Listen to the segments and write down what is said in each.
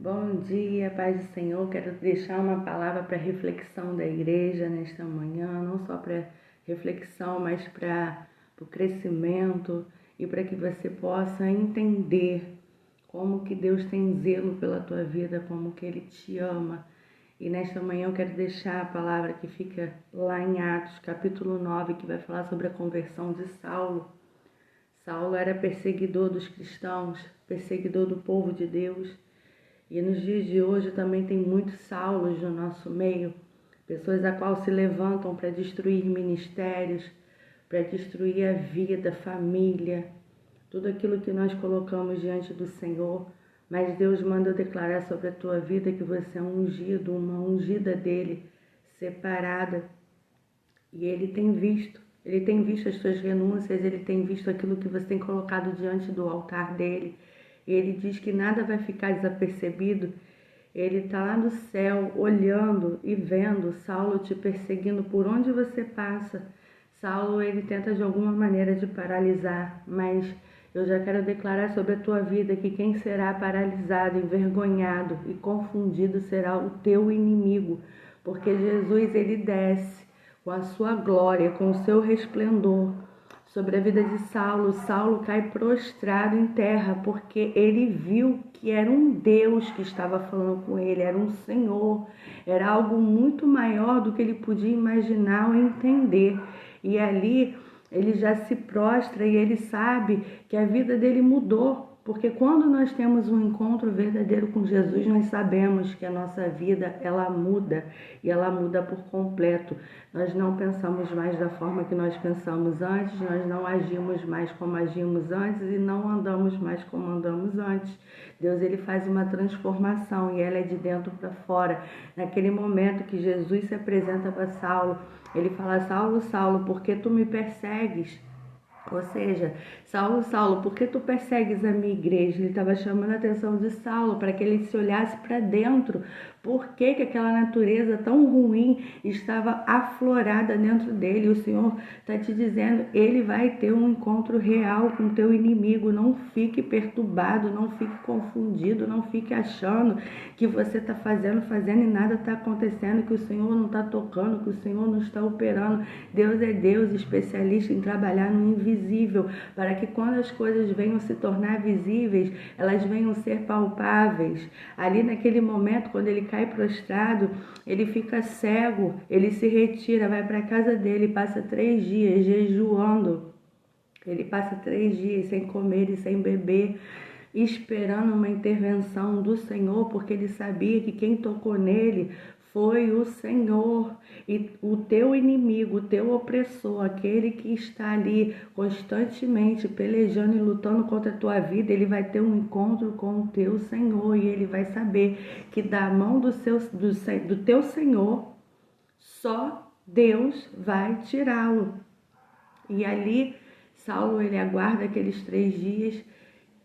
Bom dia, paz do Senhor. Quero deixar uma palavra para reflexão da igreja nesta manhã, não só para reflexão, mas para o crescimento e para que você possa entender como que Deus tem zelo pela tua vida, como que Ele te ama. E nesta manhã eu quero deixar a palavra que fica lá em Atos, capítulo 9, que vai falar sobre a conversão de Saulo. Saulo era perseguidor dos cristãos, perseguidor do povo de Deus. E nos dias de hoje também tem muitos Saulos no nosso meio, pessoas a qual se levantam para destruir ministérios, para destruir a vida, família, tudo aquilo que nós colocamos diante do Senhor. Mas Deus manda eu declarar sobre a tua vida que você é um ungido, uma ungida dele, separada. E Ele tem visto as tuas renúncias, Ele tem visto aquilo que você tem colocado diante do altar dele. Ele diz que nada vai ficar desapercebido. Ele está lá no céu, olhando e vendo Saulo te perseguindo por onde você passa. Saulo, ele tenta de alguma maneira te paralisar, mas eu já quero declarar sobre a tua vida que quem será paralisado, envergonhado e confundido será o teu inimigo, porque Jesus, ele desce com a sua glória, com o seu resplendor sobre a vida de Saulo. Saulo cai prostrado em terra, porque ele viu que era um Deus que estava falando com ele, era um Senhor, era algo muito maior do que ele podia imaginar ou entender. E ali ele já se prostra e ele sabe que a vida dele mudou. Porque quando nós temos um encontro verdadeiro com Jesus, nós sabemos que a nossa vida, ela muda, e ela muda por completo. Nós não pensamos mais da forma que nós pensamos antes, nós não agimos mais como agimos antes e não andamos mais como andamos antes. Deus, ele faz uma transformação e ela é de dentro para fora. Naquele momento que Jesus se apresenta para Saulo, ele fala: Saulo, Saulo, por que tu me persegues? Ou seja, Saulo, Saulo, por que tu persegues a minha igreja? Ele estava chamando a atenção de Saulo para que ele se olhasse para dentro. Por que aquela natureza tão ruim estava aflorada dentro dele? O Senhor está te dizendo, ele vai ter um encontro real com o teu inimigo. Não fique perturbado, não fique confundido, não fique achando que você está fazendo e nada está acontecendo, que o Senhor não está tocando, que o Senhor não está operando. Deus é Deus, especialista em trabalhar no invisível, para que quando as coisas venham se tornar visíveis, elas venham ser palpáveis. Ali naquele momento, quando ele cai prostrado, ele fica cego, ele se retira, vai para a casa dele, passa 3 dias jejuando. Ele passa 3 dias sem comer e sem beber, esperando uma intervenção do Senhor, porque ele sabia que quem tocou nele foi o Senhor. E o teu inimigo, o teu opressor, aquele que está ali constantemente pelejando e lutando contra a tua vida, ele vai ter um encontro com o teu Senhor e ele vai saber que da mão do teu Senhor só Deus vai tirá-lo. E ali Saulo, ele aguarda aqueles 3 dias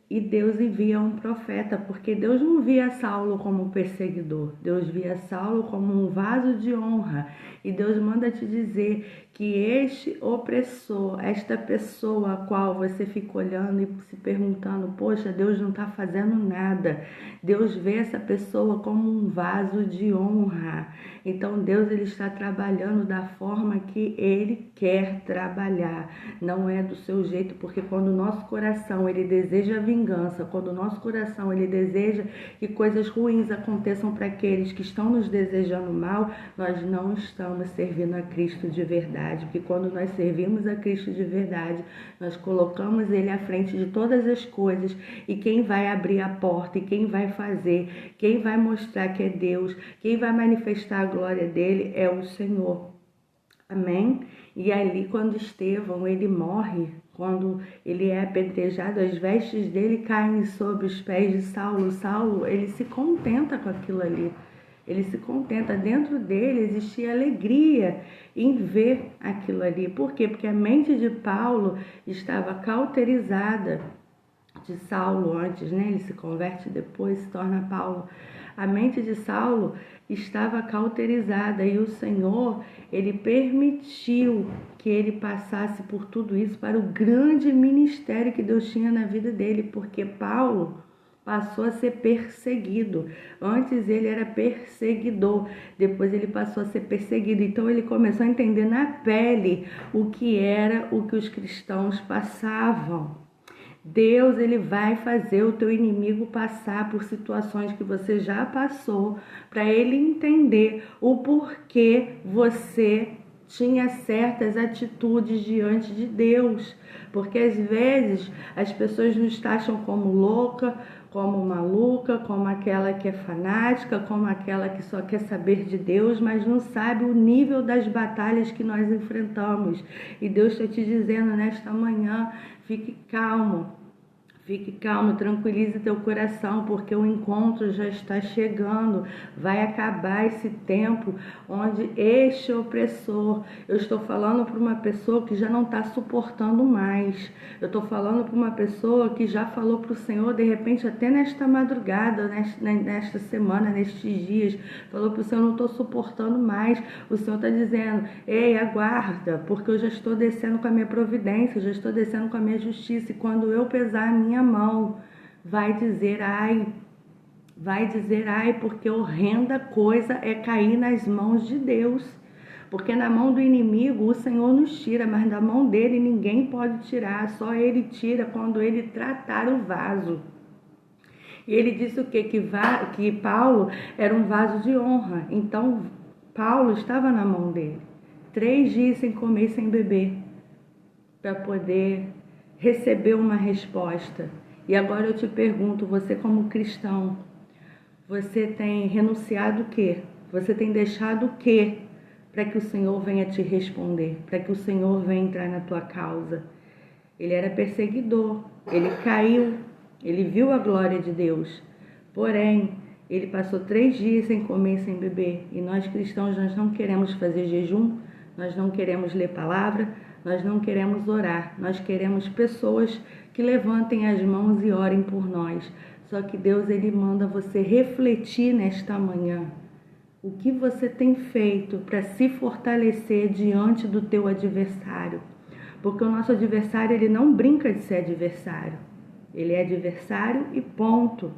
e Deus envia um profeta, porque Deus não via Saulo como perseguidor, Deus via Saulo como um vaso de honra. E Deus manda te dizer que este opressor, esta pessoa a qual você fica olhando e se perguntando, poxa, Deus não está fazendo nada, Deus vê essa pessoa como um vaso de honra. Então Deus, ele está trabalhando da forma que ele quer trabalhar, não é do seu jeito, porque quando o nosso coração, ele deseja vingança, quando o nosso coração, ele deseja que coisas ruins aconteçam para aqueles que estão nos desejando mal, nós não estamos servindo a Cristo de verdade, porque quando nós servimos a Cristo de verdade, nós colocamos ele à frente de todas as coisas, e quem vai abrir a porta, e quem vai fazer, quem vai mostrar que é Deus, quem vai manifestar a glória dele é o Senhor. Amém? E ali quando Estevão, ele morre, quando ele é apedrejado, as vestes dele caem sobre os pés de Saulo. Saulo, ele se contenta com aquilo ali. Ele se contenta. Dentro dele existia alegria em ver aquilo ali. Por quê? Porque a mente de Paulo estava cauterizada de Saulo antes, né? Ele se converte depois, se torna Paulo. A mente de Saulo estava cauterizada e o Senhor, ele permitiu que ele passasse por tudo isso para o grande ministério que Deus tinha na vida dele, porque Paulo passou a ser perseguido. Antes ele era perseguidor, depois ele passou a ser perseguido. Então ele começou a entender na pele o que era o que os cristãos passavam. Deus, ele vai fazer o teu inimigo passar por situações que você já passou, para ele entender o porquê você tinha certas atitudes diante de Deus. Porque às vezes as pessoas nos taxam como louca, como maluca, como aquela que é fanática, como aquela que só quer saber de Deus, mas não sabe o nível das batalhas que nós enfrentamos. E Deus está te dizendo nesta manhã, fique calmo. Fique calmo, tranquilize teu coração, porque o encontro já está chegando. Vai acabar esse tempo onde este opressor, eu estou falando para uma pessoa que já não está suportando mais. Eu estou falando para uma pessoa que já falou para o Senhor, de repente até nesta madrugada, nesta semana, nestes dias, falou para o Senhor, não estou suportando mais. O Senhor está dizendo, ei, aguarda, porque eu já estou descendo com a minha providência, eu já estou descendo com a minha justiça, e quando eu pesar a minha mão, vai dizer ai, porque horrenda coisa é cair nas mãos de Deus. Porque na mão do inimigo o Senhor nos tira, mas da mão dele ninguém pode tirar, só ele tira quando ele tratar o vaso. E ele disse o quê? Que Paulo era um vaso de honra. Então Paulo estava na mão dele, 3 dias sem comer e sem beber, para poder receber uma resposta. E agora eu te pergunto, você como cristão, você tem renunciado o quê? Você tem deixado o quê para que o Senhor venha te responder, para que o Senhor venha entrar na tua causa? Ele era perseguidor, ele caiu, ele viu a glória de Deus, porém, ele passou 3 dias sem comer e sem beber. E nós cristãos, nós não queremos fazer jejum, nós não queremos ler palavra, nós não queremos orar, nós queremos pessoas que levantem as mãos e orem por nós. Só que Deus, ele manda você refletir nesta manhã o que você tem feito para se fortalecer diante do teu adversário. Porque o nosso adversário, ele não brinca de ser adversário. Ele é adversário e ponto.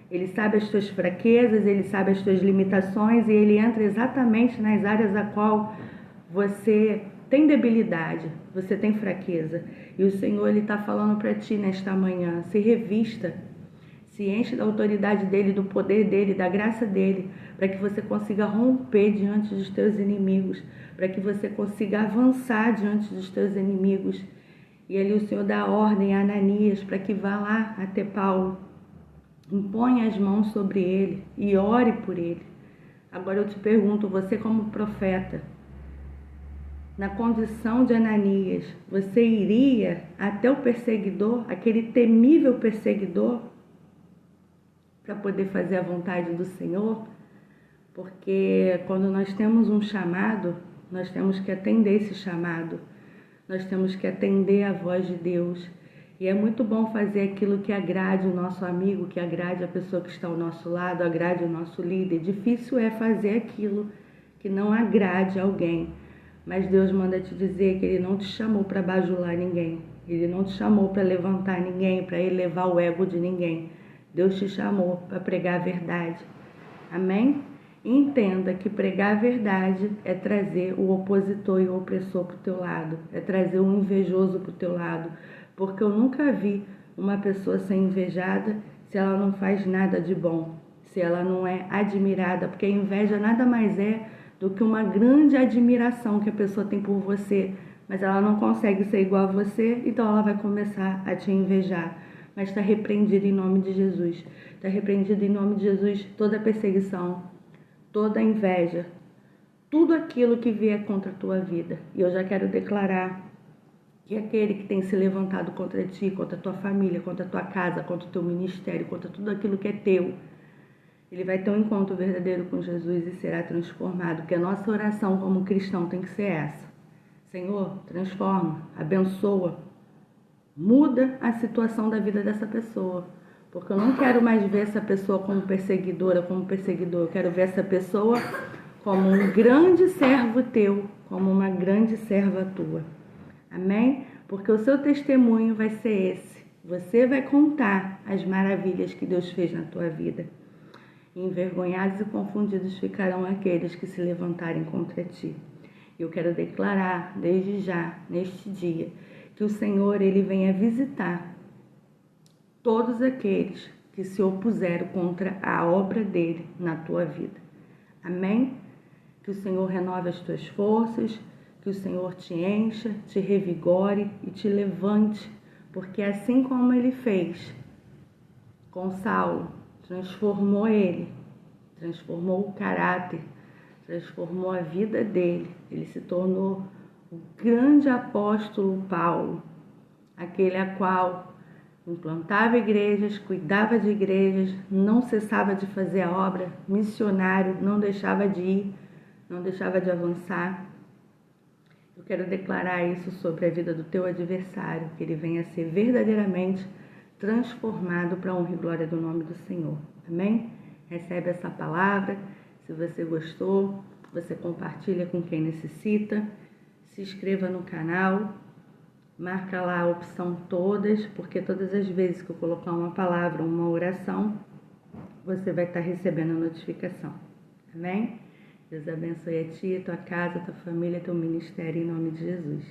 Ele sabe as tuas fraquezas, ele sabe as tuas limitações e ele entra exatamente nas áreas a qual você tem debilidade, você tem fraqueza. E o Senhor, ele está falando para ti nesta manhã, se revista, se enche da autoridade dele, do poder dele, da graça dele, para que você consiga romper diante dos teus inimigos, para que você consiga avançar diante dos teus inimigos. E ali o Senhor dá ordem a Ananias para que vá lá até Paulo, impõe as mãos sobre ele e ore por ele. Agora eu te pergunto, você como profeta, na condição de Ananias, você iria até o perseguidor, aquele temível perseguidor, para poder fazer a vontade do Senhor? Porque quando nós temos um chamado, nós temos que atender esse chamado, nós temos que atender a voz de Deus. E é muito bom fazer aquilo que agrade o nosso amigo, que agrade a pessoa que está ao nosso lado, agrade o nosso líder. Difícil é fazer aquilo que não agrade alguém. Mas Deus manda te dizer que Ele não te chamou para bajular ninguém. Ele não te chamou para levantar ninguém, para elevar o ego de ninguém. Deus te chamou para pregar a verdade. Amém? Entenda que pregar a verdade é trazer o opositor e o opressor para o teu lado. É trazer o invejoso para o teu lado. Porque eu nunca vi uma pessoa ser invejada se ela não faz nada de bom. Se ela não é admirada. Porque a inveja nada mais é do que uma grande admiração que a pessoa tem por você, mas ela não consegue ser igual a você, então ela vai começar a te invejar. Mas está repreendido em nome de Jesus. Está repreendido em nome de Jesus toda perseguição, toda inveja, tudo aquilo que vier contra a tua vida. E eu já quero declarar que aquele que tem se levantado contra ti, contra a tua família, contra a tua casa, contra o teu ministério, contra tudo aquilo que é teu, ele vai ter um encontro verdadeiro com Jesus e será transformado. Porque a nossa oração como cristão tem que ser essa: Senhor, transforma, abençoa, muda a situação da vida dessa pessoa. Porque eu não quero mais ver essa pessoa como perseguidora, como perseguidor. Eu quero ver essa pessoa como um grande servo teu, como uma grande serva tua. Amém? Porque o seu testemunho vai ser esse. Você vai contar as maravilhas que Deus fez na tua vida. Envergonhados e confundidos ficarão aqueles que se levantarem contra ti. Eu quero declarar desde já, neste dia, que o Senhor, Ele venha visitar todos aqueles que se opuseram contra a obra dele na tua vida. Amém? Que o Senhor renove as tuas forças, que o Senhor te encha, te revigore e te levante, porque assim como ele fez com Saulo, transformou ele, transformou o caráter, transformou a vida dele. Ele se tornou o grande apóstolo Paulo, aquele a qual implantava igrejas, cuidava de igrejas, não cessava de fazer a obra, missionário, não deixava de ir, não deixava de avançar. Eu quero declarar isso sobre a vida do teu adversário, que ele venha a ser verdadeiramente transformado para a honra e glória do nome do Senhor. Amém? Recebe essa palavra. Se você gostou, você compartilha com quem necessita. Se inscreva no canal. Marca lá a opção todas, porque todas as vezes que eu colocar uma palavra, uma oração, você vai estar recebendo a notificação. Amém? Deus abençoe a ti, a tua casa, a tua família, teu ministério, em nome de Jesus.